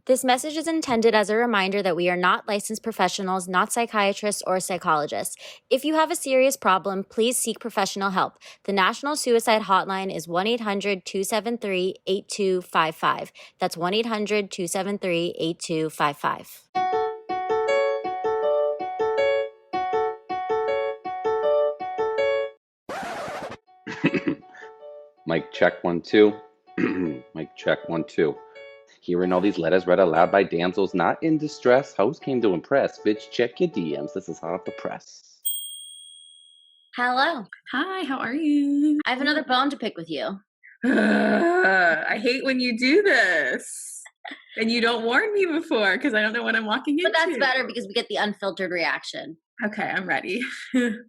This message is intended as a reminder that we are not licensed professionals, not psychiatrists or psychologists. If you have a serious problem, please seek professional help. The National Suicide Hotline is 1-800-273-8255. That's 1-800-273-8255. Mic check 1 2. Mic check 1 2. Hearing all these letters read aloud by damsels not in distress. Hoes came to impress. Bitch, check your DMs. This is hot off the press. Hello. Hi, how are you? I have another bone to pick with you. I hate when you do this. And you don't warn me before because I don't know what I'm walking into. But that's better because we get the unfiltered reaction. Okay, I'm ready.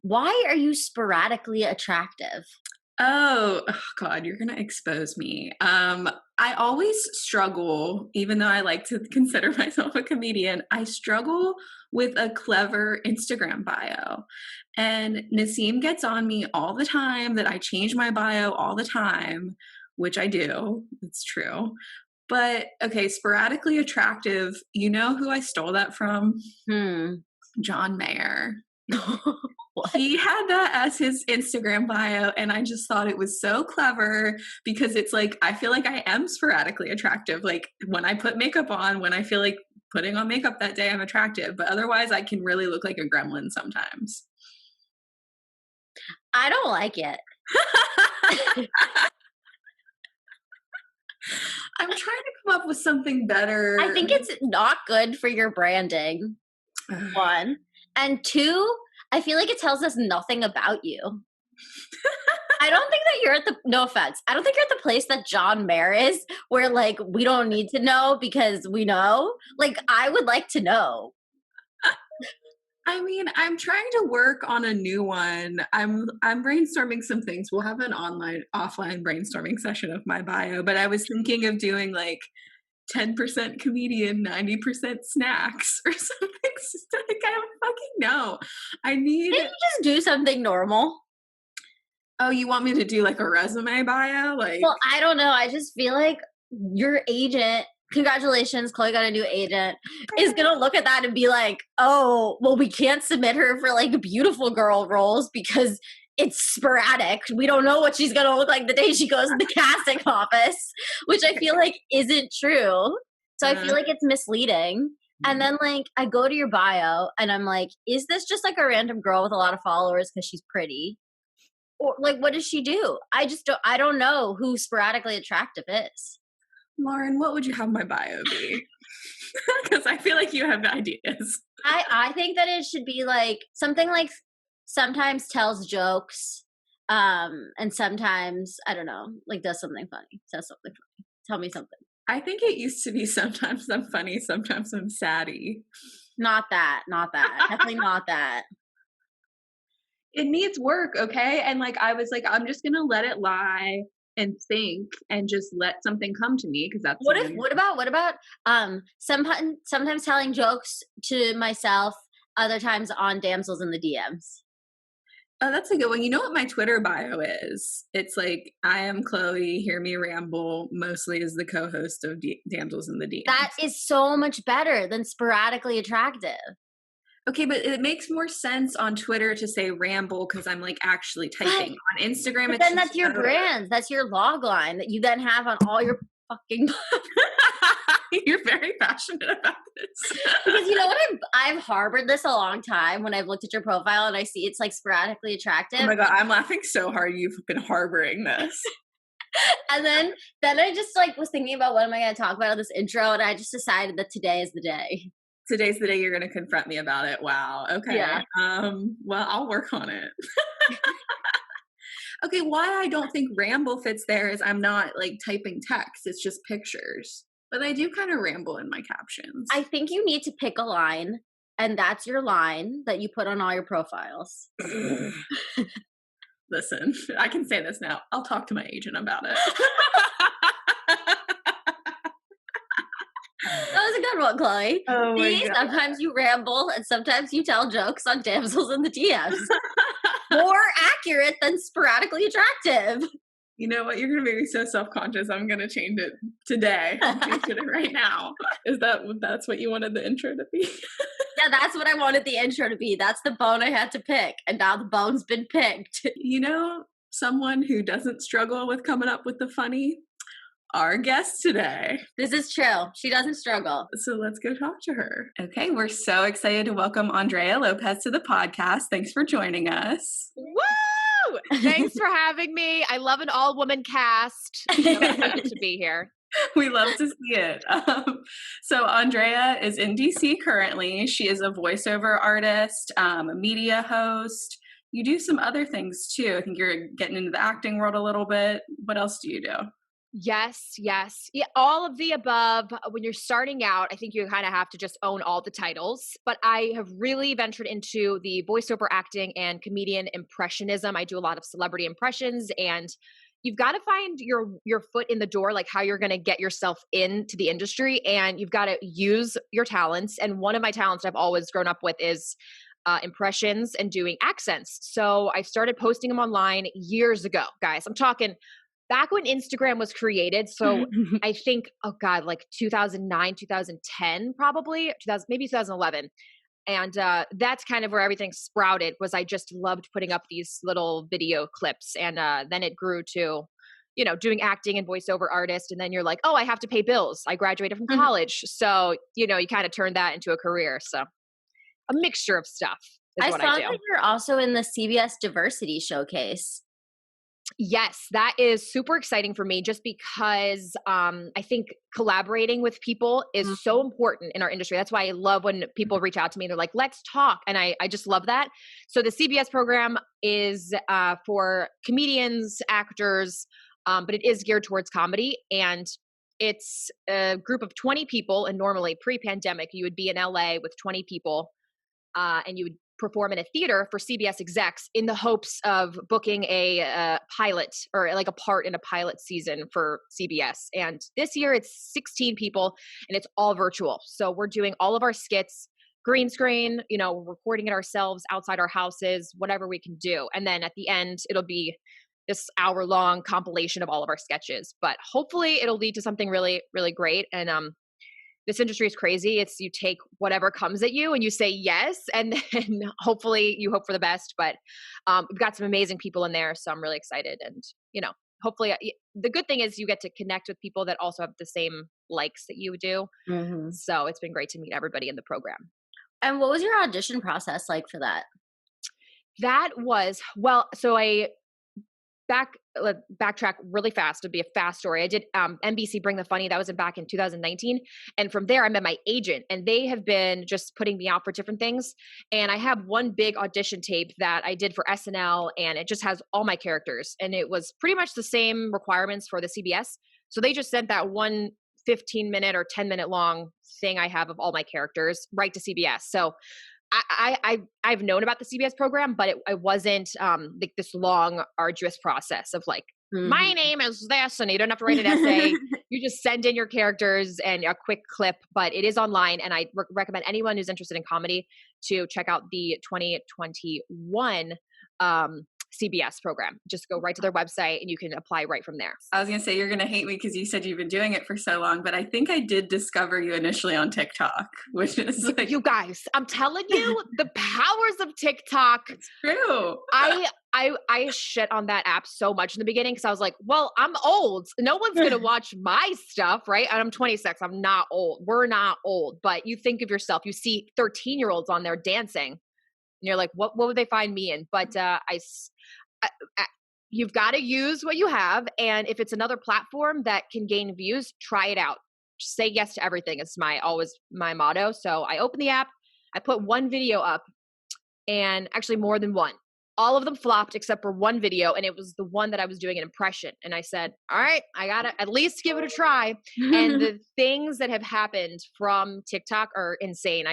Why are you sporadically attractive? Oh, God, you're going to expose me. I always struggle, even though I like to consider myself a comedian, I struggle with a clever Instagram bio. And Nassim gets on me all the time that I change my bio all the time, which I do. It's true. But, okay, sporadically attractive, you know who I stole that from? John Mayer. He had that as his Instagram bio, and I just thought it was so clever because it's like, I feel like I am sporadically attractive. Like when I put makeup on, when I feel like putting on makeup that day, I'm attractive, but otherwise I can really look like a gremlin sometimes. I don't like it. I'm trying to come up with something better. I think it's not good for your branding, one. And two, I feel like it tells us nothing about you. I don't think that you're at the, no offense, I don't think you're at the place that John Mayer is where like, we don't need to know because we know. Like, I would like to know. I mean, I'm trying to work on a new one. I'm brainstorming some things. We'll have an offline brainstorming session of my bio, but I was thinking of doing like 10% comedian, 90% snacks or something. Like, I don't fucking know. Can't you just do something normal? Oh, you want me to do like a resume bio? Like, well, I don't know. I just feel like your agent, congratulations, Chloe got a new agent, is going to look at that and be like, oh, well, we can't submit her for like beautiful girl roles because it's sporadic. We don't know what she's going to look like the day she goes to the casting office, which I feel like isn't true. So I feel like it's misleading. And then like I go to your bio and I'm like, is this just like a random girl with a lot of followers because she's pretty? Or like, what does she do? I don't know who sporadically attractive is. Lauren, what would you have my bio be? Because I feel like you have ideas. I think that it should be like something like sometimes tells jokes, and sometimes, I don't know, like does something funny. Says something funny. Tell me something. I think it used to be sometimes I'm funny, sometimes I'm sassy. Not that. Definitely not that. It needs work, okay? And like I was like, I'm just gonna let it lie and think and just let something come to me because that's what about sometimes telling jokes to myself, other times on Damsels in the DMs. Oh, that's a good one. You know what my Twitter bio is? It's like, I am Chloe, hear me ramble, mostly as the co-host of Damsels in the DMs. That is so much better than sporadically attractive. Okay, but it makes more sense on Twitter to say ramble because I'm like actually typing. On Instagram, but then that's your brand. That's your log line that you then have on all your fucking. You're very passionate about this. Because you know what? I've harbored this a long time when I've looked at your profile and I see it's like sporadically attractive. Oh my God, I'm laughing so hard you've been harboring this. And then I just like was thinking about what am I going to talk about in this intro, and I just decided that today is the day. Today's the day you're going to confront me about it. Wow. Okay. Yeah. Well, I'll work on it. Okay. Why I don't think ramble fits there is I'm not like typing text. It's just pictures. But I do kind of ramble in my captions. I think you need to pick a line, and that's your line that you put on all your profiles. Listen, I can say this now. I'll talk to my agent about it. That was a good one, Chloe. Oh my God. Sometimes you ramble and sometimes you tell jokes on Damsels in the DMs. More accurate than sporadically attractive. You know what? You're going to make me so self-conscious. I'm going to change it today. I'm changing it right now. That's what you wanted the intro to be? Yeah, that's what I wanted the intro to be. That's the bone I had to pick. And now the bone's been picked. You know, someone who doesn't struggle with coming up with the funny, our guest today. This is true. She doesn't struggle. So let's go talk to her. Okay, we're so excited to welcome Andrea Lopez to the podcast. Thanks for joining us. Woo! Thanks for having me. I love an all-woman cast. So excited to be here. We love to see it. So Andrea is in DC currently. She is a voiceover artist, a media host. You do some other things too. I think you're getting into the acting world a little bit. What else do you do? Yes. Yeah, all of the above. When you're starting out, I think you kind of have to just own all the titles. But I have really ventured into the voiceover acting and comedian impressionism. I do a lot of celebrity impressions, and you've got to find your foot in the door, like how you're going to get yourself into the industry, and you've got to use your talents. And one of my talents I've always grown up with is impressions and doing accents. So I started posting them online years ago, guys. I'm talking back when Instagram was created. So I think, like 2009, 2010, probably maybe 2011. And that's kind of where everything sprouted. Was I just loved putting up these little video clips. And then it grew to, doing acting and voiceover artist. And then you're like, oh, I have to pay bills. I graduated from college. So, you kind of turned that into a career. So a mixture of stuff is what I do. I saw that you're also in the CBS Diversity Showcase. Yes, that is super exciting for me just because I think collaborating with people is so important in our industry. That's why I love when people reach out to me and they're like, let's talk. And I just love that. So the CBS program is for comedians, actors, but it is geared towards comedy. And it's a group of 20 people. And normally pre-pandemic, you would be in LA with 20 people and you would perform in a theater for CBS execs in the hopes of booking a pilot or like a part in a pilot season for CBS. And this year it's 16 people and it's all virtual. So we're doing all of our skits, green screen, recording it ourselves outside our houses, whatever we can do. And then at the end, it'll be this hour-long compilation of all of our sketches. But hopefully it'll lead to something really, really great. And this industry is crazy. It's you take whatever comes at you and you say yes, and then hopefully you hope for the best. But we've got some amazing people in there, so I'm really excited. And hopefully the good thing is you get to connect with people that also have the same likes that you do. Mm-hmm. So it's been great to meet everybody in the program. And what was your audition process like for that? That was so I backtrack really fast. It'd be a fast story. I did NBC Bring the Funny. That was back in 2019. And from there, I met my agent, and they have been just putting me out for different things. And I have one big audition tape that I did for SNL, and it just has all my characters. And it was pretty much the same requirements for the CBS. So they just sent that one 15-minute or 10-minute long thing I have of all my characters right to CBS. So I've known about the CBS program, but it wasn't like this long, arduous process of like, my name is this, and you don't have to write an essay. You just send in your characters and a quick clip, but it is online. And I recommend anyone who's interested in comedy to check out the 2021 CBS program. Just go right to their website and you can apply right from there. I was going to say, you're going to hate me because you said you've been doing it for so long, but I think I did discover you initially on TikTok, which is like... You guys, I'm telling you, the powers of TikTok. It's true. I shit on that app so much in the beginning because I was like, well, I'm old. No one's going to watch my stuff, right? And I'm 26. I'm not old. We're not old. But you think of yourself, you see 13-year-olds on there dancing. And you're like, what would they find me in? But you've got to use what you have. And if it's another platform that can gain views, try it out. Just say yes to everything. It's always my motto. So I opened the app. I put one video up, and actually more than one. All of them flopped except for one video. And it was the one that I was doing an impression. And I said, all right, I got to at least give it a try. And the things that have happened from TikTok are insane.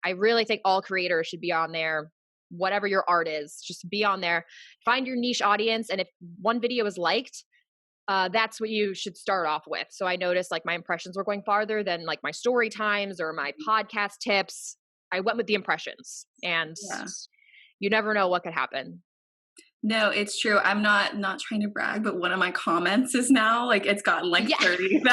I really think all creators should be on there. Whatever your art is, just be on there. Find your niche audience. And if one video is liked, that's what you should start off with. So I noticed like my impressions were going farther than like my story times or my podcast tips. I went with the impressions, and you never know what could happen. No, it's true. I'm not trying to brag, but one of my comments is now like it's gotten like 30,000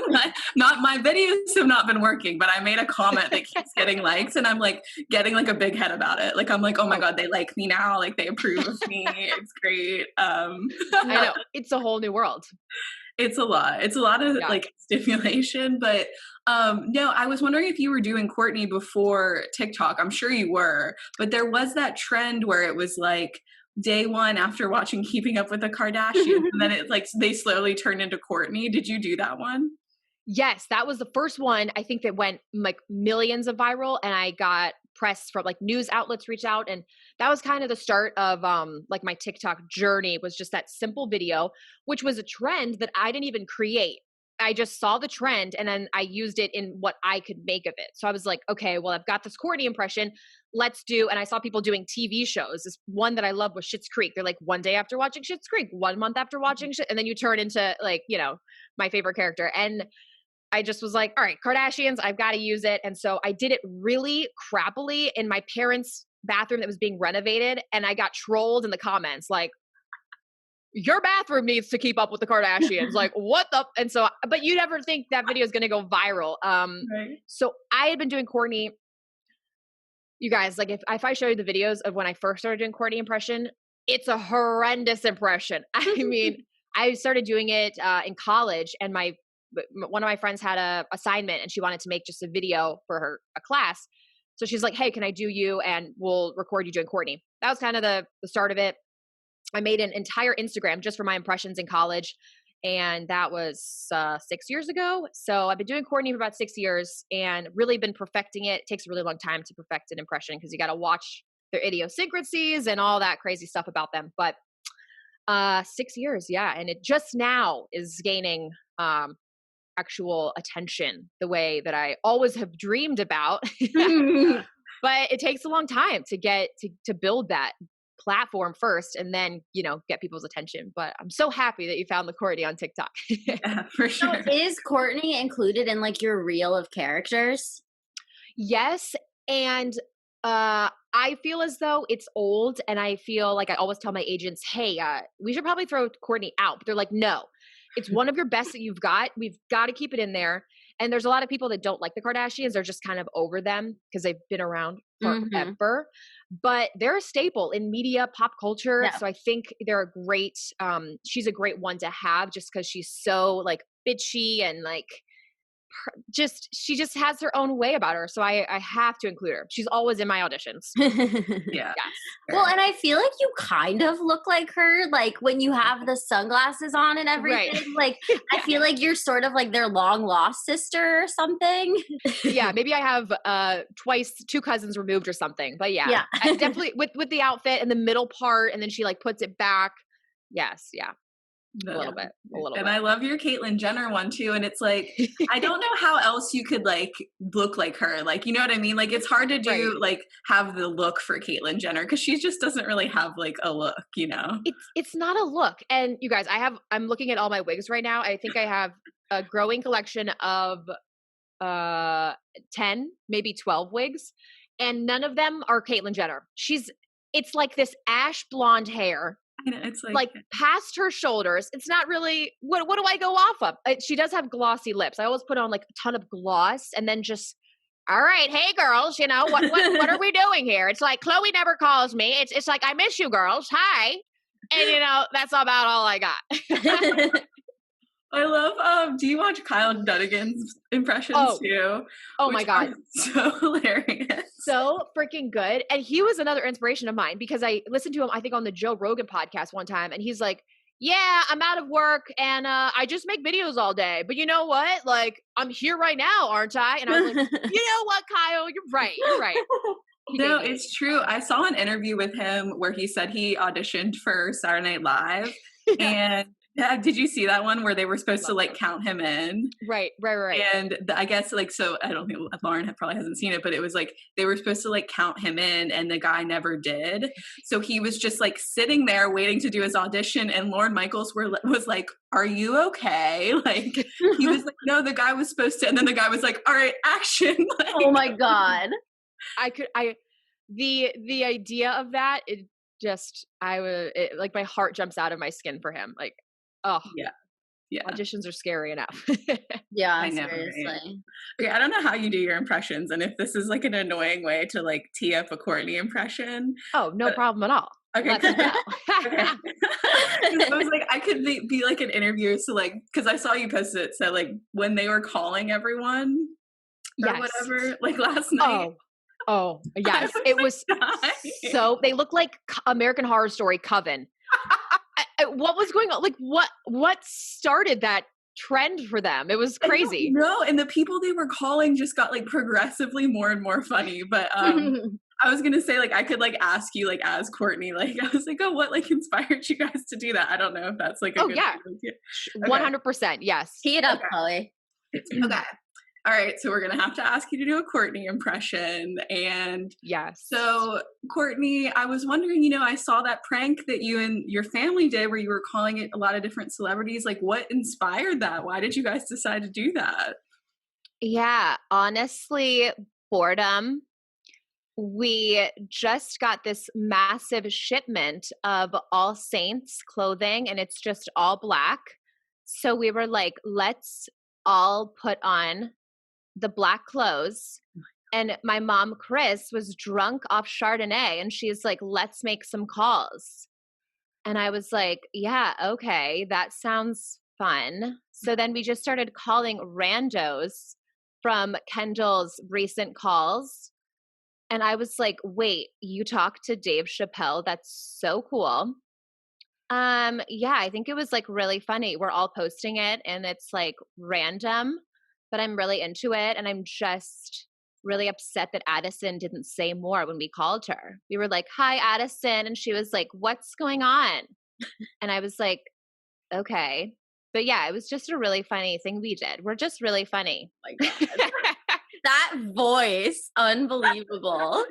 likes. Not my videos have not been working, but I made a comment that keeps getting likes, and I'm like getting like a big head about it. Like I'm like, oh my god, they like me now. Like they approve of me. It's great. I know, it's a whole new world. It's a lot. It's a lot of like stimulation, but no, I was wondering if you were doing Kourtney before TikTok. I'm sure you were, but there was that trend where it was like day one after watching Keeping Up with the Kardashians, and then it's like they slowly turned into Kourtney. Did you do that one? Yes, that was the first one. I think that went like millions of viral, and I got press from like news outlets reached out, and that was kind of the start of like my TikTok journey. Was just that simple video, which was a trend that I didn't even create. I just saw the trend and then I used it in what I could make of it. So I was like, okay, well, I've got this Kourtney impression. Let's do, and I saw people doing TV shows. This one that I love was Schitt's Creek. They're like, one day after watching Schitt's Creek, 1 month after watching and then you turn into like, you know, my favorite character. And I just was like, all right, Kardashians, I've got to use it. And so I did it really crappily in my parents' bathroom that was being renovated. And I got trolled in the comments like, your bathroom needs to keep up with the Kardashians. Like, what the? And so, but you never think that video is going to go viral. Right. So I had been doing Kourtney. You guys, like, if I show you the videos of when I first started doing Kourtney impression, it's a horrendous impression. I mean, I started doing it in college, and one of my friends had a assignment, and she wanted to make just a video for a class. So she's like, hey, can I do you? And we'll record you doing Kourtney. That was kind of the start of it. I made an entire Instagram just for my impressions in college. And that was 6 years ago. So I've been doing Kourtney for about 6 years and really been perfecting it. It takes a really long time to perfect an impression because you got to watch their idiosyncrasies and all that crazy stuff about them. But 6 years, yeah. And it just now is gaining actual attention the way that I always have dreamed about. But it takes a long time to get to build that platform first and then, you know, get people's attention. But I'm so happy that you found the Kourtney on TikTok. Yeah, for sure. So is Kourtney included in like your reel of characters? Yes. And I feel as though it's old, and I feel like I always tell my agents, hey, we should probably throw Kourtney out. But they're like, no, it's one of your best that you've got. We've got to keep it in there. And there's a lot of people that don't like the Kardashians. They're just kind of over them because they've been around forever. But they're a staple in media, pop culture. Yeah. So I think they're a great, she's a great one to have just because she's so like bitchy and like she just has her own way about her. So I have to include her. She's always in my auditions. Yeah. Yes. Well, and I feel like you kind of look like her, like when you have the sunglasses on and everything. Right. Like, I feel like you're sort of like their long lost sister or something. Yeah, maybe I have two cousins removed or something. But yeah. I definitely with the outfit and the middle part, and then she like puts it back. Yes, yeah. A little bit. And I love your Caitlyn Jenner one too. And it's like, I don't know how else you could like look like her. Like, you know what I mean? Like, it's hard to do like have the look for Caitlyn Jenner because she just doesn't really have like a look, you know? It's not a look. And you guys, I'm looking at all my wigs right now. I think I have a growing collection of 10, maybe 12 wigs. And none of them are Caitlyn Jenner. It's like this ash blonde hair. I know, it's like past her shoulders. It's not really, what do I go off of? She does have glossy lips. I always put on like a ton of gloss and then just, all right, hey girls, you know, what are we doing here? It's like, Chloe never calls me. It's like, I miss you girls. Hi. And you know, that's about all I got. I love, do you watch Kyle Dunnigan's impressions too? Oh my God. So hilarious. So freaking good. And he was another inspiration of mine because I listened to him, I think on the Joe Rogan podcast one time. And he's like, yeah, I'm out of work and I just make videos all day. But you know what? Like, I'm here right now, aren't I? And I was like, you know what, Kyle? You're right. No, it's true. I saw an interview with him where he said he auditioned for Saturday Night Live. And did you see that one where they were supposed to like count him in? Right. And I guess like, so I don't think Lauren probably hasn't seen it, but it was like, they were supposed to like count him in and the guy never did. So he was just like sitting there waiting to do his audition. And Lorne Michaels was like, are you okay? Like he was like, no, the guy was supposed to, and then the guy was like, all right, action. Like, oh my God. The idea of that, it like my heart jumps out of my skin for him. Like, oh Yeah. Yeah. auditions are scary enough. Yeah, I know, seriously. right? Okay, I don't know how you do your impressions and if this is like an annoying way to like tee up a Kourtney impression. Oh, no But problem at all. okay, Let's cool. go. Okay. 'Cause I was like, I could be like an interviewer, so like, because I saw you posted it, so like when they were calling everyone or Yes. whatever, like last night. Oh, I yes. It was dying. so, they look like American Horror Story Coven. What was going on? Like, what started that trend for them? It was crazy. No, and the people they were calling just got like progressively more and more funny. But I was gonna say like I could like ask you like as Kourtney, like I was like, oh, what like inspired you guys to do that? I don't know if that's like a good idea. 100%. Yes. Tee it up, Okay. Chloe. Okay. All right, so we're gonna have to ask you to do a Kourtney impression. And Yes. so Kourtney, I was wondering, I saw that prank that you and your family did where you were calling it a lot of different celebrities. Like what inspired that? Why did you guys decide to do that? Yeah, honestly, boredom. We just got this massive shipment of All Saints clothing and it's just all black. So we were like, let's all put on the black clothes. And my mom, Chris, was drunk off Chardonnay and she's like, let's make some calls. And I was like, yeah, okay, that sounds fun. So then we just started calling randos from Kendall's recent calls. And I was like, wait, you talked to Dave Chappelle? That's so cool. Yeah, I think it was like really funny. We're all posting it and it's like random, but I'm really into it. And I'm just really upset that Addison didn't say more when we called her. We were like, hi, Addison. And she was like, what's going on? And I was like, okay. But yeah, it was just a really funny thing we did. We're just really funny. Oh my God. That voice, unbelievable.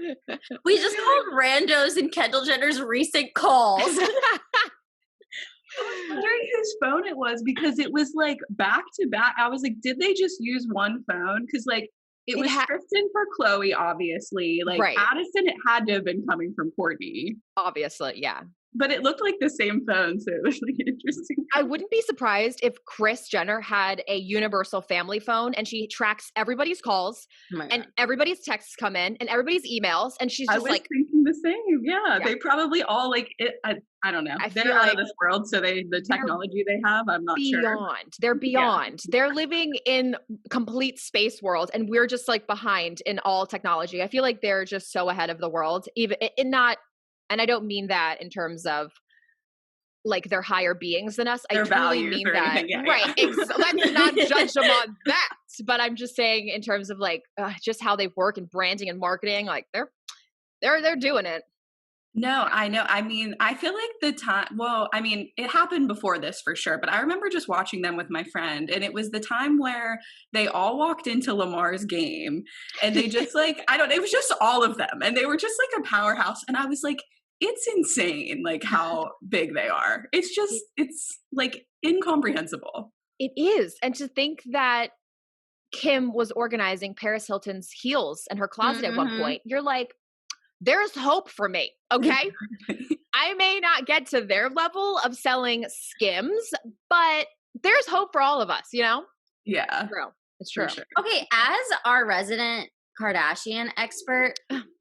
We just called randos in Kendall Jenner's recent calls. I was wondering whose phone it was because it was like back to back. I was like, did they just use one phone? Because like it was Kristen for Chloe, obviously. Like Addison, it had to have been coming from Kourtney. Obviously, yeah. But it looked like the same phone, so it was like interesting. I wouldn't be surprised if Kris Jenner had a universal family phone and she tracks everybody's calls and everybody's texts come in and everybody's emails and she's just like thinking the same. Yeah, they probably all like it. I don't know. They're out of this world, so the technology they have, I'm not sure. They're beyond. Yeah. They're living in complete space world, and we're just like behind in all technology. I feel like they're just so ahead of the world, even in not. And I don't mean that in terms of like they're higher beings than us. Their I truly mean that. Yeah, right. Yeah. Let's not judge them on that. But I'm just saying in terms of like just how they work in branding and marketing, like they're doing it. No, I know. I mean, I feel like it happened before this for sure, but I remember just watching them with my friend and it was the time where they all walked into Lamar's game and they just like, it was just all of them and they were just like a powerhouse. And I was like, it's insane, like how big they are. It's like incomprehensible. It is. And to think that Kim was organizing Paris Hilton's heels in her closet at one point, you're like, there's hope for me, okay? I may not get to their level of selling Skims, but there's hope for all of us, you know? Yeah. It's true. Sure. Okay, as our resident Kardashian expert,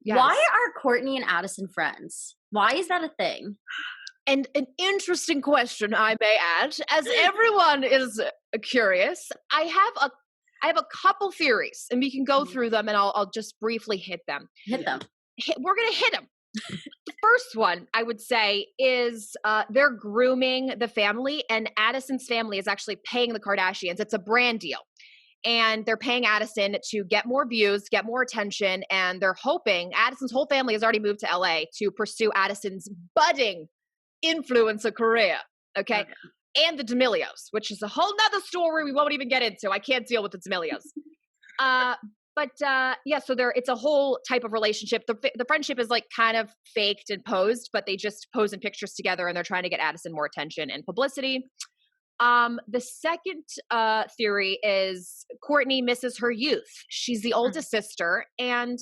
yes. Why are Kourtney and Addison friends? Why is that a thing? And an interesting question, I may add, as everyone is curious. I have a couple theories, and we can go through them, and I'll just briefly hit them. Hit them. We're going to hit them. The first one, I would say, is they're grooming the family, and Addison's family is actually paying the Kardashians. It's a brand deal. And they're paying Addison to get more views, get more attention, and they're hoping Addison's whole family has already moved to LA to pursue Addison's budding influencer career. Okay. And the D'Amelios, which is a whole nother story we won't even get into. I can't deal with the D'Amelios. So it's a whole type of relationship. The friendship is like kind of faked and posed, but they just pose in pictures together and they're trying to get Addison more attention and publicity. The second theory is Kourtney misses her youth. She's the oldest sister, and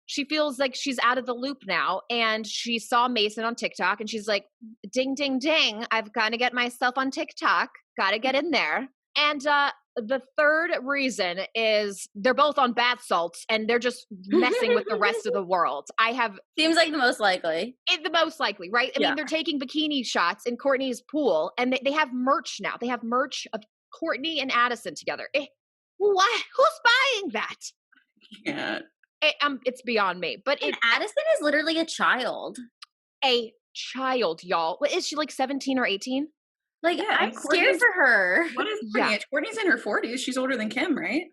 she feels like she's out of the loop now. And she saw Mason on TikTok and she's like, ding, ding, ding. I've got to get myself on TikTok. Got to get in there. And the third reason is they're both on bath salts and they're just messing with the rest of the world. Seems like the most likely. The most likely, right? I mean, they're taking bikini shots in Kourtney's pool and they have merch now. They have merch of Kourtney and Addison together. What? Who's buying that? Yeah. It's beyond me. But Addison is literally a child. A child, y'all. What, is she like 17 or 18? Like, I'm scared for her. What is Kourtney? Yeah. Kourtney's in her 40s. She's older than Kim, right?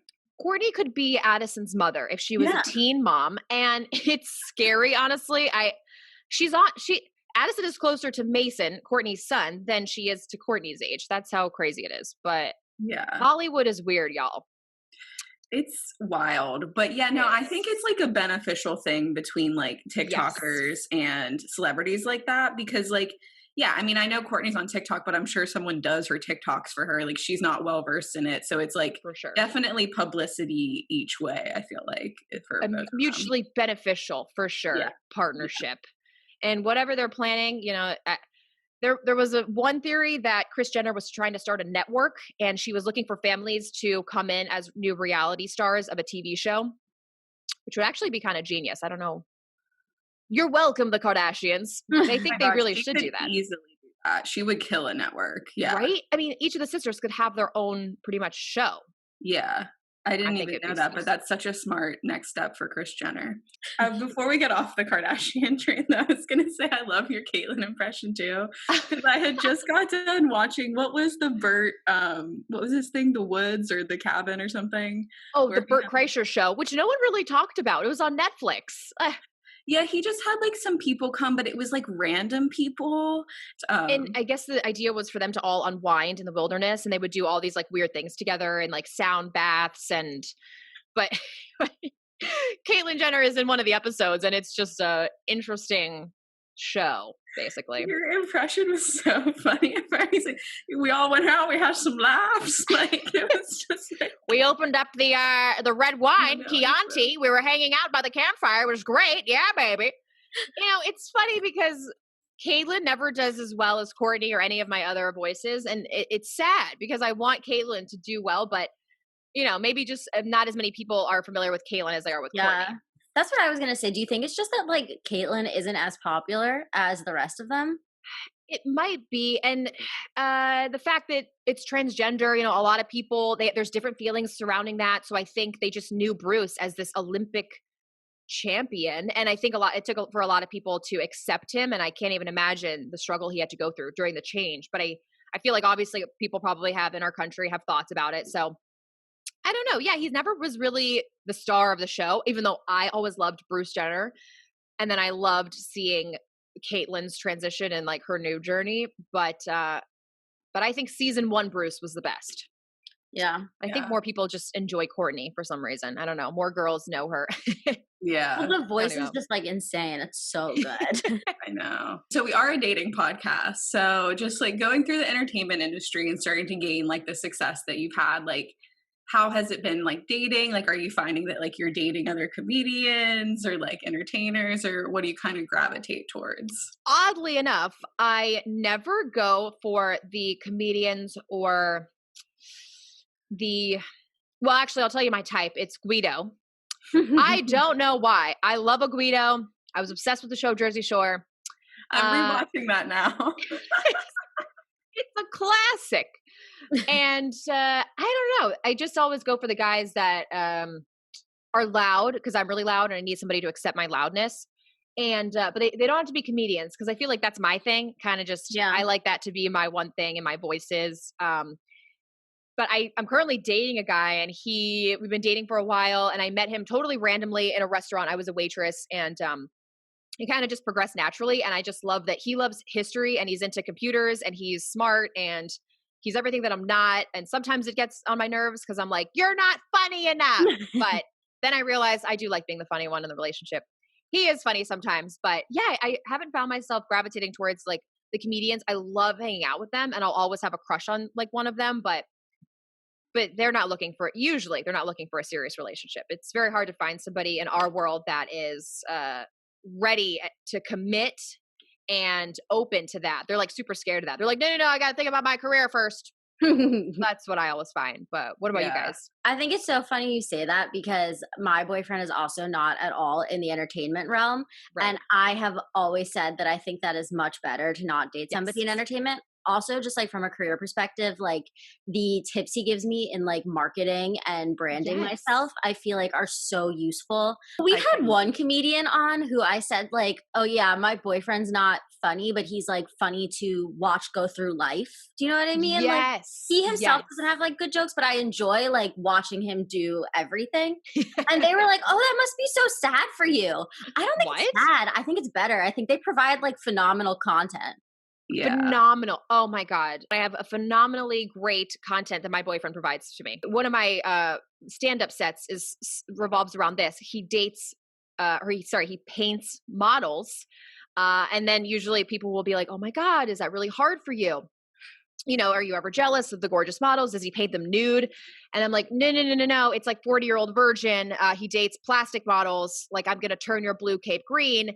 Kourtney could be Addison's mother if she was a teen mom. And it's scary, honestly. Addison is closer to Mason, Kourtney's son, than she is to Kourtney's age. That's how crazy it is. But Hollywood is weird, y'all. It's wild. But yeah, no, I think it's like a beneficial thing between like TikTokers and celebrities like that because like, yeah, I mean, I know Kourtney's on TikTok, but I'm sure someone does her TikToks for her. Like she's not well versed in it. So it's like for sure. Definitely publicity each way, I feel like. For mutually beneficial, for sure, partnership. And whatever they're planning, you know, there was one theory that Kris Jenner was trying to start a network and she was looking for families to come in as new reality stars of a TV show, which would actually be kind of genius. I don't know. You're welcome, the Kardashians. They think they really should do that. Easily do that. She would kill a network. Yeah. Right? I mean, each of the sisters could have their own pretty much show. Yeah. I didn't even know that, but that's such a smart next step for Kris Jenner. Before we get off the Kardashian train, though, I was going to say I love your Caitlyn impression, too. Because I had just got done watching, what was the Bert, what was this thing, The Woods or The Cabin or something? Oh, the Bert Kreischer show, which no one really talked about. It was on Netflix. Yeah, he just had like some people come, but it was like random people. And I guess the idea was for them to all unwind in the wilderness and they would do all these like weird things together and like sound baths but Caitlyn Jenner is in one of the episodes and it's just a interesting show, basically. Your impression was so funny. We all went out, we had some laughs. Like it was just like we opened up the red wine, Chianti. We were hanging out by the campfire. It was great. Yeah, baby. You know, it's funny because Caitlyn never does as well as Kourtney or any of my other voices. And it's sad because I want Caitlyn to do well, but you know, maybe just not as many people are familiar with Caitlyn as they are with Kourtney. That's what I was going to say. Do you think it's just that, like, Caitlyn isn't as popular as the rest of them? It might be. And the fact that it's transgender, you know, a lot of people, there's different feelings surrounding that. So I think they just knew Bruce as this Olympic champion. And I think it took for a lot of people to accept him. And I can't even imagine the struggle he had to go through during the change. But I feel like obviously people probably have in our country have thoughts about it. So I don't know. Yeah, he never was really the star of the show, even though I always loved Bruce Jenner. And then I loved seeing Caitlyn's transition and like her new journey. But I think season 1 Bruce was the best. Yeah. I think more people just enjoy Kourtney for some reason. I don't know. More girls know her. Yeah. Well, the voice is just like insane. It's so good. I know. So we are a dating podcast. So just like going through the entertainment industry and starting to gain like the success that you've had, like how has it been like dating? Like, are you finding that like you're dating other comedians or like entertainers, or what do you kind of gravitate towards? Oddly enough, I never go for the comedians or well, actually, I'll tell you my type. It's Guido. I don't know why. I love a Guido. I was obsessed with the show Jersey Shore. I'm rewatching that now. It's a classic. And I don't know. I just always go for the guys that are loud because I'm really loud and I need somebody to accept my loudness. And but they don't have to be comedians because I feel like that's my thing. Kind of just I like that to be my one thing and my voice is. But I'm currently dating a guy and we've been dating for a while and I met him totally randomly in a restaurant. I was a waitress and it kind of just progressed naturally. And I just love that he loves history and he's into computers and he's smart and he's everything that I'm not. And sometimes it gets on my nerves because I'm like, you're not funny enough. But then I realize I do like being the funny one in the relationship. He is funny sometimes. But yeah, I haven't found myself gravitating towards like the comedians. I love hanging out with them and I'll always have a crush on like one of them. But but they're not looking for a serious relationship. It's very hard to find somebody in our world that is ready to commit and open to that. They're like super scared of that. They're like, no, I got to think about my career first. That's what I always find. But what about you guys? I think it's so funny you say that because my boyfriend is also not at all in the entertainment realm. Right. And I have always said that I think that is much better to not date somebody in entertainment. Also, just like from a career perspective, like the tips he gives me in like marketing and branding myself, I feel like are so useful. We had one comedian on who I said like, oh yeah, my boyfriend's not funny, but he's like funny to watch go through life. Do you know what I mean? Yes. Like he himself doesn't have like good jokes, but I enjoy like watching him do everything. And they were like, oh, that must be so sad for you. I don't think it's sad. I think it's better. I think they provide like phenomenal content. Yeah. Phenomenal. Oh my God. I have a phenomenally great content that my boyfriend provides to me. One of my stand-up sets revolves around this. He dates, he paints models. And then usually people will be like, oh my God, is that really hard for you? You know, are you ever jealous of the gorgeous models? Does he paint them nude? And I'm like, no. It's like 40-year-old virgin. He dates plastic models. Like, I'm going to turn your blue cape green.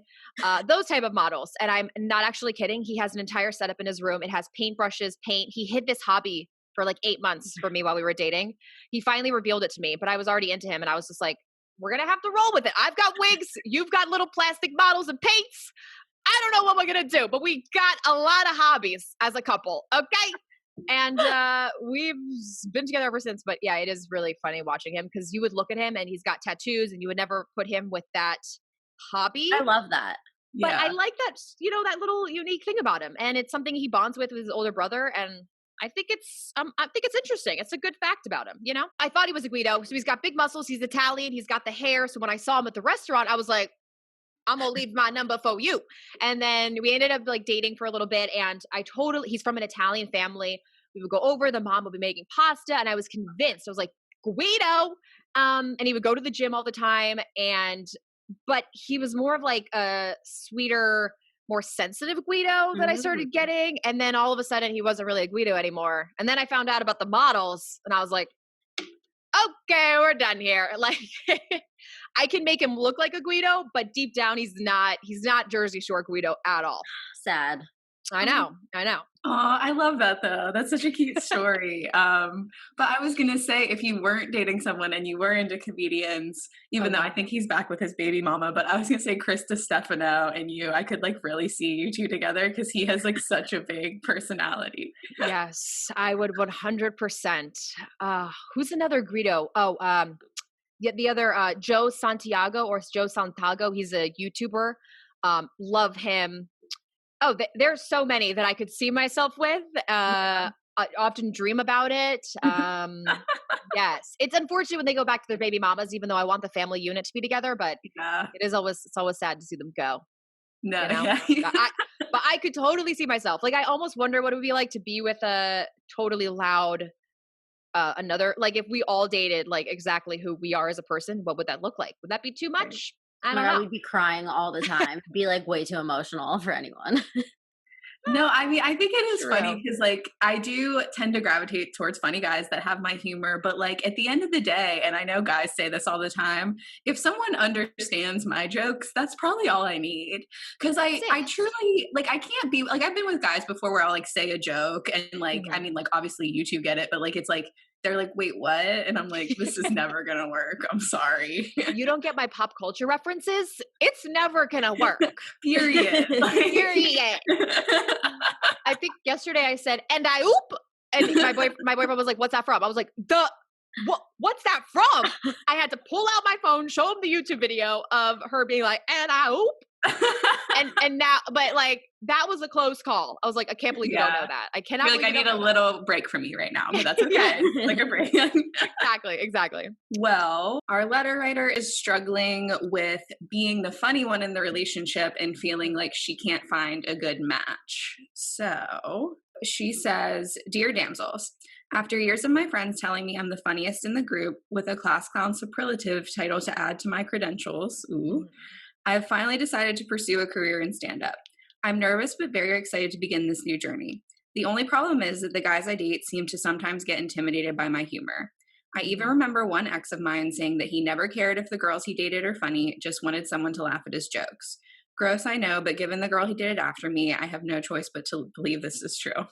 Those type of models. And I'm not actually kidding. He has an entire setup in his room. It has paintbrushes, paint. He hid this hobby for like 8 months for me while we were dating. He finally revealed it to me, but I was already into him. And I was just like, we're going to have to roll with it. I've got wigs. You've got little plastic models and paints. I don't know what we're going to do, but we got a lot of hobbies as a couple. Okay. And we've been together ever since. But yeah, it is really funny watching him because you would look at him and he's got tattoos and you would never put him with that hobby. I love that. But I like that, that little unique thing about him. And it's something he bonds with his older brother. And I think it's interesting. It's a good fact about him. You know, I thought he was a Guido. So he's got big muscles. He's Italian. He's got the hair. So when I saw him at the restaurant, I was like, I'm going to leave my number for you. And then we ended up like dating for a little bit. And he's from an Italian family. We would go over, the mom would be making pasta. And I was convinced, I was like, Guido. And he would go to the gym all the time. But he was more of like a sweeter, more sensitive Guido that I started getting. And then all of a sudden he wasn't really a Guido anymore. And then I found out about the models and I was like, okay, we're done here. Like I can make him look like a Guido, but deep down he's not Jersey Shore Guido at all. Sad. I know. Oh, I love that though. That's such a cute story. But I was going to say, if you weren't dating someone and you were into comedians, even though I think he's back with his baby mama, but I was going to say Chris Stefano and you, I could like really see you two together because he has like such a big personality. Yes, I would 100%. Who's another Guido? The other Joe Santiago or Joe Santago. He's a YouTuber. Love him. Oh, there's so many that I could see myself with. I often dream about it. Yes, it's unfortunate when they go back to their baby mamas, even though I want the family unit to be together. But it's always sad to see them go. No, but I could totally see myself. Like I almost wonder what it would be like to be with a totally loud another. Like if we all dated like exactly who we are as a person, what would that look like? Would that be too much? I don't know. We'd be crying all the time. It'd be like way too emotional for anyone. No, I mean, I think it is funny because like I do tend to gravitate towards funny guys that have my humor, but like at the end of the day, and I know guys say this all the time, if someone understands my jokes, that's probably all I need. Cause I truly like, I can't be like, I've been with guys before where I'll like say a joke and like, I mean, like obviously you two get it, but like, it's like, they're like, wait, what? And I'm like, this is never going to work. I'm sorry. You don't get my pop culture references? It's never going to work. Period. Period. I think yesterday I said, and I oop. And my boyfriend was like, what's that from? I was like, what's that from? I had to pull out my phone, show him the YouTube video of her being like, and I oop. and now, but like that was a close call. I was like, I can't believe you don't know that. I cannot. Like I need a little break from you right now, but that's okay. Like a break. Exactly. Well, our letter writer is struggling with being the funny one in the relationship and feeling like she can't find a good match. So she says, "Dear Damsels, after years of my friends telling me I'm the funniest in the group with a class clown superlative title to add to my credentials, I have finally decided to pursue a career in stand-up. I'm nervous but very excited to begin this new journey. The only problem is that the guys I date seem to sometimes get intimidated by my humor. I even remember one ex of mine saying that he never cared if the girls he dated are funny, just wanted someone to laugh at his jokes. Gross, I know, but given the girl he dated after me, I have no choice but to believe this is true.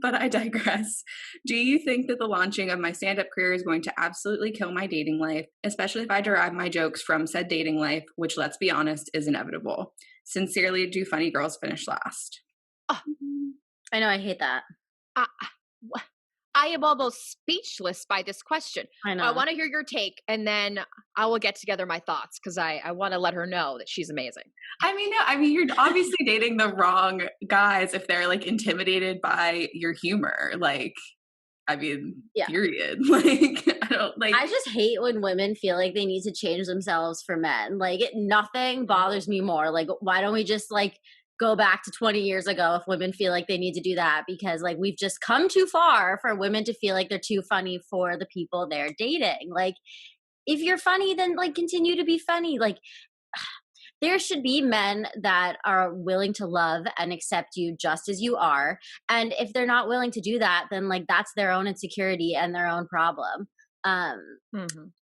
But I digress. Do you think that the launching of my stand-up career is going to absolutely kill my dating life, especially if I derive my jokes from said dating life, which, let's be honest, is inevitable? Sincerely, do funny girls finish last? Oh, I know, I hate that. I am almost speechless by this question. I know. I want to hear your take, and then I will get together my thoughts because I want to let her know that she's amazing. I mean, no, I mean, you're obviously dating the wrong guys if they're like intimidated by your humor. Like, I mean, period. Like, I don't like. I just hate when women feel like they need to change themselves for men. Like, nothing bothers me more. Like, why don't we just like go back to 20 years ago if women feel like they need to do that? Because like we've just come too far for women to feel like they're too funny for the people they're dating. Like, if you're funny, then like continue to be funny. Like, there should be men that are willing to love and accept you just as you are. And if they're not willing to do that, then like that's their own insecurity and their own problem.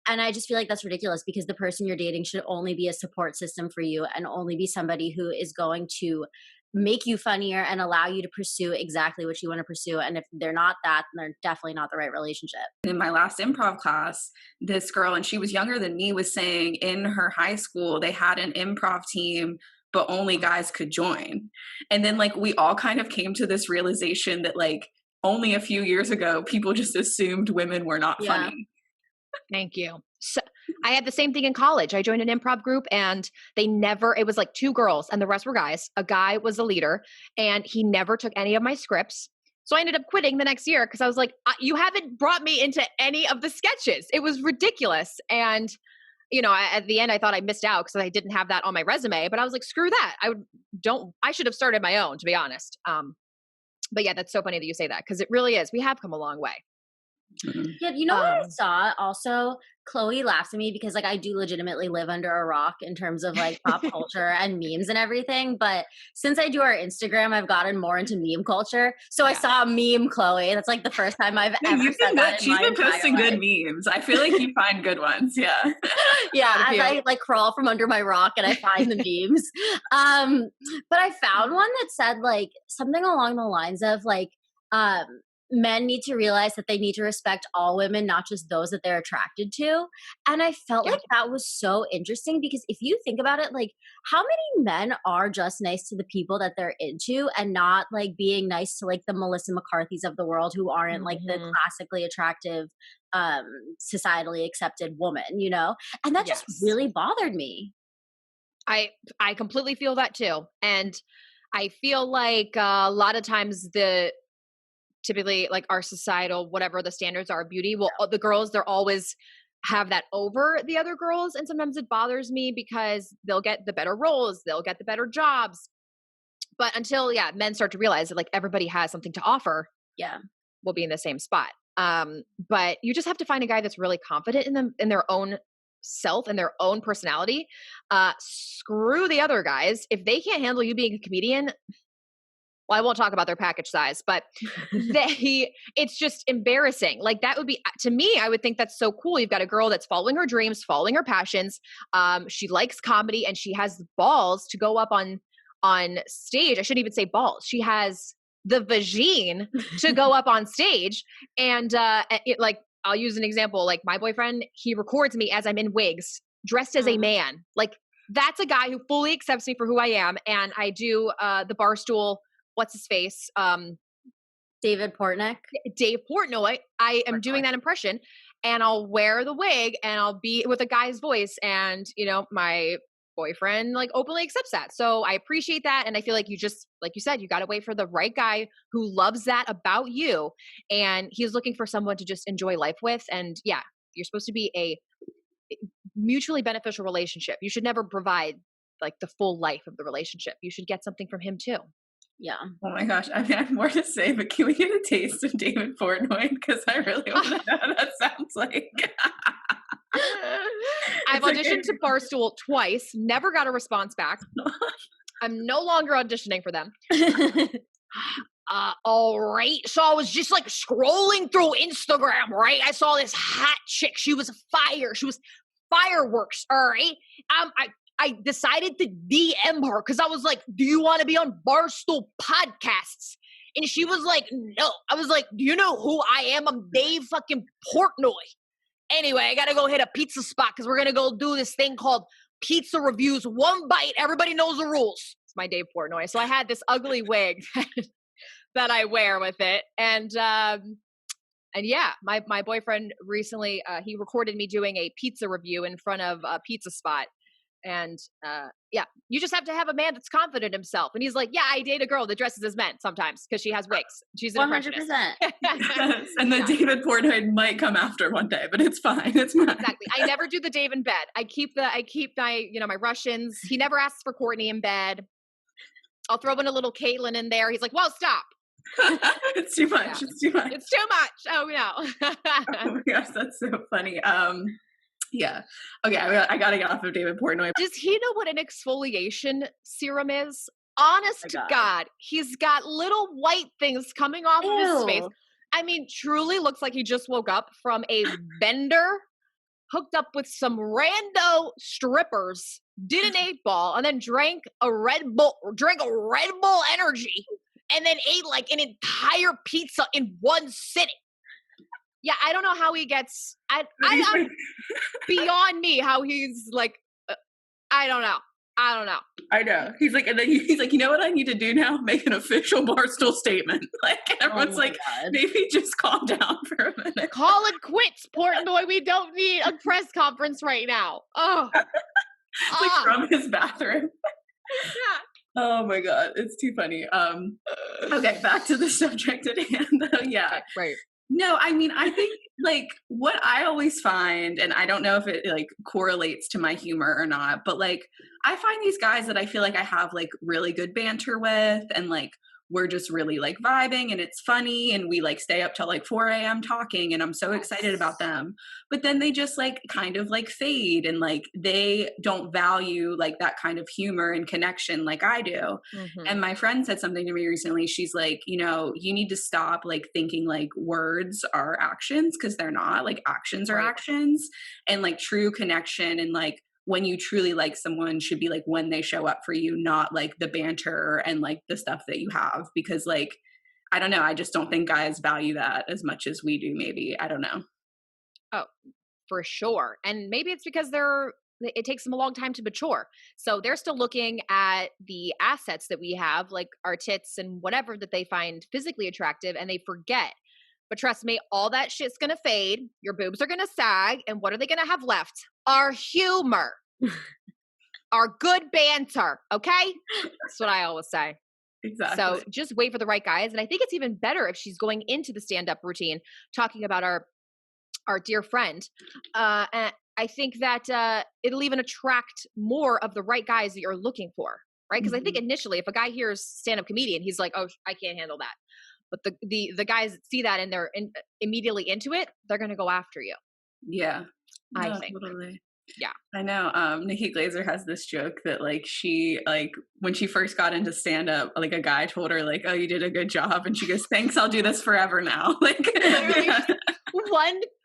And I just feel like that's ridiculous because the person you're dating should only be a support system for you and only be somebody who is going to make you funnier and allow you to pursue exactly what you want to pursue. And if they're not that, then they're definitely not the right relationship. In my last improv class, this girl, and she was younger than me, was saying in her high school, they had an improv team, but only guys could join. And then like we all kind of came to this realization that like only a few years ago, people just assumed women were not funny. Thank you. So I had the same thing in college. I joined an improv group and it was like 2 girls and the rest were guys. A guy was the leader and he never took any of my scripts. So I ended up quitting the next year because I was like, you haven't brought me into any of the sketches. It was ridiculous. And, you know, at the end I thought I missed out because I didn't have that on my resume, but I was like, screw that. I should have started my own, to be honest. But yeah, that's so funny that you say that because it really is. We have come a long way. Yeah, you know what I saw also? Chloe laughs at me because like I do legitimately live under a rock in terms of like pop culture and memes and everything. But since I do our Instagram, I've gotten more into meme culture. So I saw a meme, Chloe. That's like the first time I've ever said that. She's been posting good memes. I feel like you find good ones. Yeah. Yeah, as I like crawl from under my rock and I find the memes. But I found one that said like something along the lines of like, men need to realize that they need to respect all women, not just those that they're attracted to. And I felt like that was so interesting because if you think about it, like how many men are just nice to the people that they're into and not like being nice to like the Melissa McCarthy's of the world who aren't like the classically attractive, societally accepted woman, you know? And that just really bothered me. I completely feel that too. And I feel like a lot of times typically like our societal, whatever the standards are of beauty, the girls, they're always have that over the other girls. And sometimes it bothers me because they'll get the better roles, they'll get the better jobs. But until, men start to realize that like everybody has something to offer, we'll be in the same spot. But you just have to find a guy that's really confident in them, in their own self and their own personality. Screw the other guys. If they can't handle you being a comedian, well, I won't talk about their package size, but it's just embarrassing. Like that would be, to me, I would think that's so cool. You've got a girl that's following her dreams, following her passions. She likes comedy and she has the balls to go up on stage. I shouldn't even say balls. She has the vagine to go up on stage. And I'll use an example. Like my boyfriend, he records me as I'm in wigs, dressed as a man. Like that's a guy who fully accepts me for who I am. And I do the Barstool, what's his face? Dave Portnoy. I am doing that impression and I'll wear the wig and I'll be with a guy's voice. And, you know, my boyfriend like openly accepts that. So I appreciate that. And I feel like you just, like you said, you got to wait for the right guy who loves that about you. And he's looking for someone to just enjoy life with. And you're supposed to be a mutually beneficial relationship. You should never provide like the full life of the relationship. You should get something from him too. Yeah. Oh my gosh. I mean, I have more to say, but can we get a taste of David Portnoy? Because I really want to know what that sounds like. I've auditioned to Barstool twice, never got a response back. I'm no longer auditioning for them. All right. So I was just like scrolling through Instagram, right? I saw this hot chick. She was fire. She was fireworks. All right. I decided to DM her because I was like, do you want to be on Barstool podcasts? And she was like, no. I was like, do you know who I am? I'm Dave fucking Portnoy. Anyway, I got to go hit a pizza spot because we're going to go do this thing called pizza reviews. One bite. Everybody knows the rules. It's my Dave Portnoy. So I had this ugly wig that I wear with it. And yeah, my boyfriend recently, he recorded me doing a pizza review in front of a pizza spot. And yeah, you just have to have a man that's confident in himself. And he's like, yeah, I date a girl that dresses as men sometimes because she has wigs. She's an 100%. Yes, and then David Portnoy might come after one day, but it's fine. It's fine. Exactly. I never do the Dave in bed. I keep my, my Russians. He never asks for Kourtney in bed. I'll throw in a little Caitlyn in there. He's like, well, stop. It's too much. Yeah. It's too much. It's too much. Oh no. Oh my gosh, that's so funny. Yeah. Okay, I gotta get off of David Portnoy. Does he know what an exfoliation serum is? Honest to God, he's got little white things coming off of his face. I mean, truly looks like he just woke up from a bender, hooked up with some rando strippers, did an 8-ball, and then drank a Red Bull Energy, and then ate like an entire pizza in one sitting. Yeah, I don't know how he gets. I'm beyond me how he's like. I don't know. I know. He's like, and then he's like, you know what I need to do now? Make an official Barstool statement. Like, everyone's like, maybe just calm down for a minute. Call it quits, Portnoy. We don't need a press conference right now. Oh, like from his bathroom. Yeah. Oh my God, it's too funny. Okay, back to the subject at hand. Yeah, right. No, I mean, I think like what I always find, and I don't know if it like correlates to my humor or not, but like I find these guys that I feel like I have like really good banter with, and like we're just really like vibing and it's funny, and we like stay up till like 4 a.m. talking, and I'm so excited about them. But then they just like kind of like fade, and like they don't value like that kind of humor and connection like I do. Mm-hmm. And my friend said something to me recently. She's like, you know, you need to stop like thinking like words are actions, because they're not. Like actions are actions, and like true connection and like when you truly like someone should be like when they show up for you, not like the banter and like the stuff that you have, because like, I don't know. I just don't think guys value that as much as we do. Maybe. I don't know. Oh, for sure. And maybe it's because it takes them a long time to mature. So they're still looking at the assets that we have, like our tits and whatever that they find physically attractive, and they forget. But trust me, all that shit's going to fade. Your boobs are going to sag. And what are they going to have left? Our humor. Our good banter. Okay? That's what I always say. Exactly. So just wait for the right guys. And I think it's even better if she's going into the stand-up routine talking about our dear friend. And I think that it'll even attract more of the right guys that you're looking for. Right? Because I think initially, if a guy hears stand-up comedian, he's like, oh, I can't handle that. But the guys that see that and they're immediately into it, they're going to go after you. Yeah. I think. Totally. Yeah. I know. Nikki Glaser has this joke that like she, like when she first got into stand up, like a guy told her like, oh, you did a good job. And she goes, thanks. I'll do this forever now. Like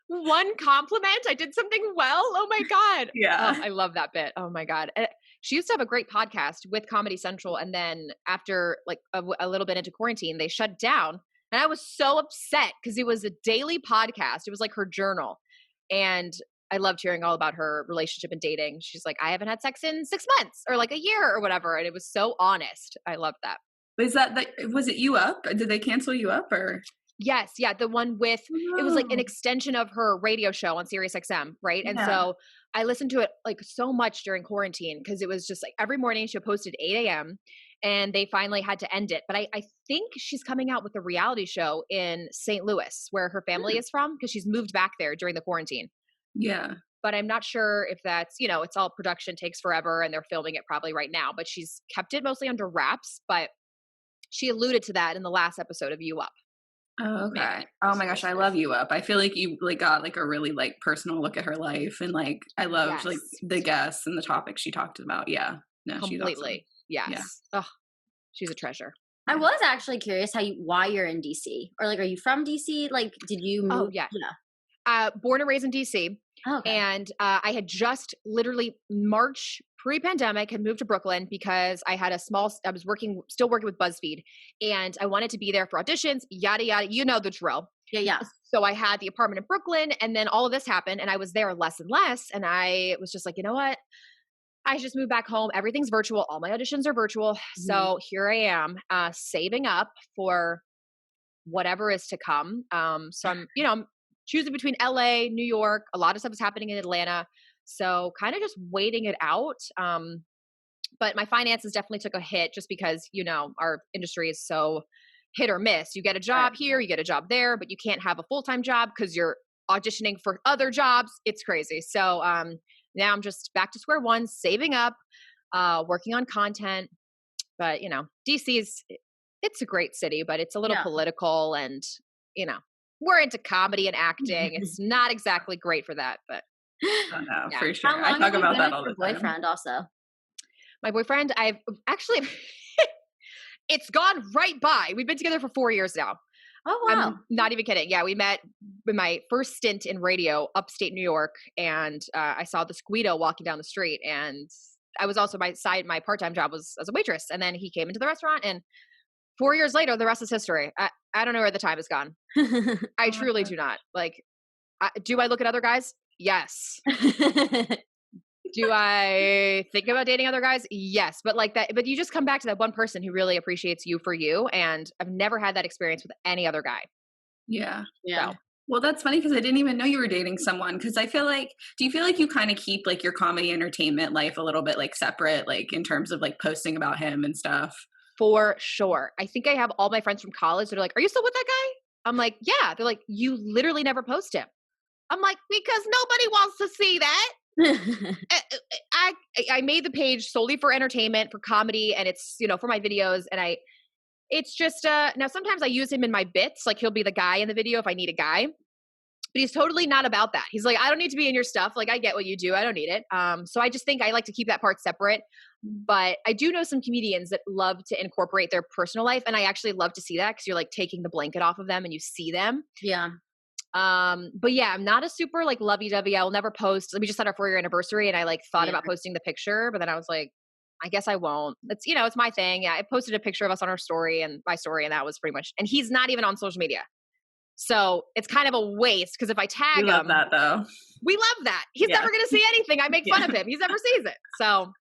one compliment. I did something well. Oh my God. Yeah. Oh, I love that bit. Oh my God. She used to have a great podcast with Comedy Central. And then after like a little bit into quarantine, they shut down. And I was so upset because it was a daily podcast. It was like her journal. And I loved hearing all about her relationship and dating. She's like, I haven't had sex in 6 months or like a year or whatever. And it was so honest. I loved that. Was it You Up? Did they cancel You Up or? Yes. Yeah. The one with, it was like an extension of her radio show on Sirius XM. Right. And so I listened to it like so much during quarantine because it was just like every morning she posted 8 a.m. and they finally had to end it. But I think she's coming out with a reality show in St. Louis where her family is from because she's moved back there during the quarantine. Yeah. But I'm not sure if that's, it's all production takes forever and they're filming it probably right now, but she's kept it mostly under wraps, but she alluded to that in the last episode of You Up. Oh, okay. Maybe. Oh my gosh, I love You Up. I feel like you like got like a really like personal look at her life, and like I loved like the guests and the topics she talked about. Yeah. No, completely. She's awesome. Yes. Yeah. Oh, she's a treasure. I was actually curious why you're in DC, or like, are you from DC? Like, did you move? Oh yeah. Born and raised in DC. Okay. And I had just literally March pre-pandemic had moved to Brooklyn because I had I was still working with BuzzFeed, and I wanted to be there for auditions, yada, yada, you know the drill. Yeah. So I had the apartment in Brooklyn, and then all of this happened, and I was there less and less. And I was just like, you know what? I just moved back home. Everything's virtual. All my auditions are virtual. Mm-hmm. So here I am, saving up for whatever is to come. So I'm choosing between LA, New York. A lot of stuff is happening in Atlanta. So kind of just waiting it out. But my finances definitely took a hit just because, our industry is so hit or miss. You get a job here, you get a job there, but you can't have a full-time job because you're auditioning for other jobs. It's crazy. So now I'm just back to square one, saving up, working on content. But, DC it's a great city, but it's a little political and, we're into comedy and acting. It's not exactly great for that, but. Oh, no, for sure. I talk about that all the time. Boyfriend also. My boyfriend, I've actually, it's gone right by. We've been together for 4 years now. Oh, wow. I'm not even kidding. Yeah, we met in my first stint in radio, upstate New York, and I saw this Guido walking down the street, and I was also my part-time job was as a waitress, and then he came into the restaurant, and 4 years later, the rest is history. I don't know where the time has gone. I truly do not. Like, do I look at other guys? Yes. Do I think about dating other guys? Yes. But like that, but you just come back to that one person who really appreciates you for you. And I've never had that experience with any other guy. Yeah. Yeah. So. Well, that's funny because I didn't even know you were dating someone. Because do you feel like you kind of keep like your comedy entertainment life a little bit like separate, like in terms of like posting about him and stuff? For sure. I think I have all my friends from college that are like, are you still with that guy? I'm like, yeah. They're like, you literally never post him. I'm like, because nobody wants to see that. I made the page solely for entertainment, for comedy, and it's, for my videos. And it's just, now sometimes I use him in my bits. Like he'll be the guy in the video if I need a guy, but he's totally not about that. He's like, I don't need to be in your stuff. Like I get what you do. I don't need it. So I just think I like to keep that part separate, but I do know some comedians that love to incorporate their personal life. And I actually love to see that because you're like taking the blanket off of them and you see them. Yeah. But yeah, I'm not a super like lovey-dovey. I will never post. We just had our 4-year anniversary and I like thought about posting the picture, but then I was like, I guess I won't. It's, it's my thing. Yeah. I posted a picture of us on our story and my story, and that was pretty much, and he's not even on social media. So it's kind of a waste because if I tag him, we love that though. We love that. He's never going to see anything. I make fun of him. He never sees it. So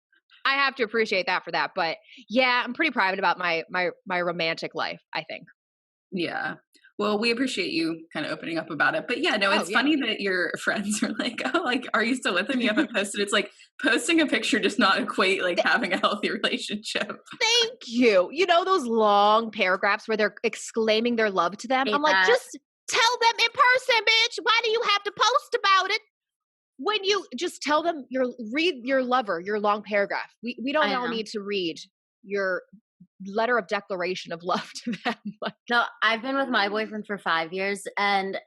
I have to appreciate that for that. But yeah, I'm pretty private about my romantic life, I think. Yeah. Well, we appreciate you kind of opening up about it. But yeah, no, it's funny that your friends are like, oh, like, are you still with him? You haven't posted. It's like posting a picture does not equate like having a healthy relationship. Thank you. Those long paragraphs where they're exclaiming their love to them. I'm like, just tell them in person, bitch. Why do you have to post about it? When you just tell them read your lover, your long paragraph. We don't all need to read your letter of declaration of love to them. No, I've been with my boyfriend for 5 years, and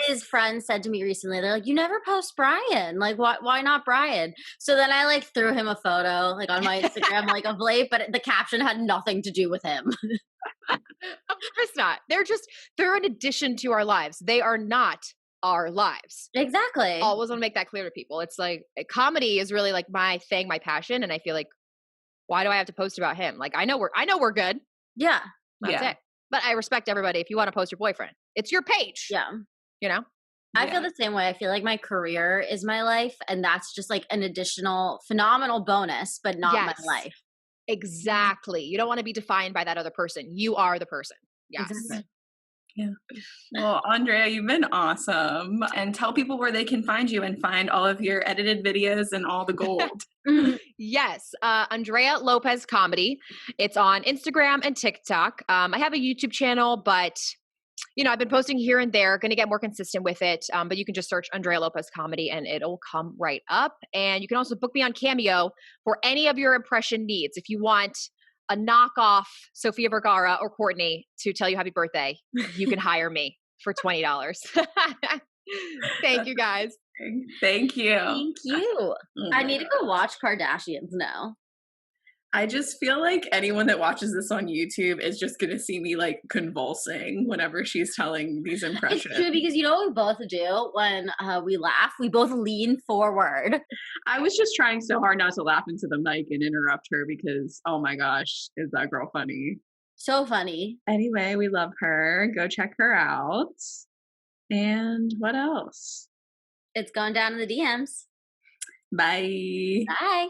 his friends said to me recently, they're like, you never post Brian. Like, why not Brian? So then I like threw him a photo like on my Instagram like of late, but the caption had nothing to do with him. Of course not. They're an addition to our lives. They are not our lives. Exactly. Always want to make that clear to people. It's like comedy is really like my thing, my passion, and I feel like, why do I have to post about him? Like I know we're good. Yeah. That's it. But I respect everybody. If you want to post your boyfriend, it's your page. Yeah. I feel the same way. I feel like my career is my life, and that's just like an additional phenomenal bonus, but not my life. Exactly. You don't want to be defined by that other person. You are the person. Yes. Exactly. Yeah. Well, Andrea, you've been awesome. And tell people where they can find you and find all of your edited videos and all the gold. Yes. Andrea Lopez Comedy. It's on Instagram and TikTok. I have a YouTube channel, but I've been posting here and there, going to get more consistent with it. But you can just search Andrea Lopez Comedy and it'll come right up. And you can also book me on Cameo for any of your impression needs. If you want a knockoff Sofia Vergara or Kourtney to tell you happy birthday, you can hire me for $20. Thank you, guys. Thank you. Thank you. I need to go watch Kardashians now. I just feel like anyone that watches this on YouTube is just going to see me like convulsing whenever she's telling these It's impressions. true because you know what we both do when we laugh? We both lean forward. I was just trying so hard not to laugh into the mic and interrupt her because, oh my gosh, is that girl funny? So funny. Anyway, we love her. Go check her out. And what else? It's going down in the DMs. Bye. Bye.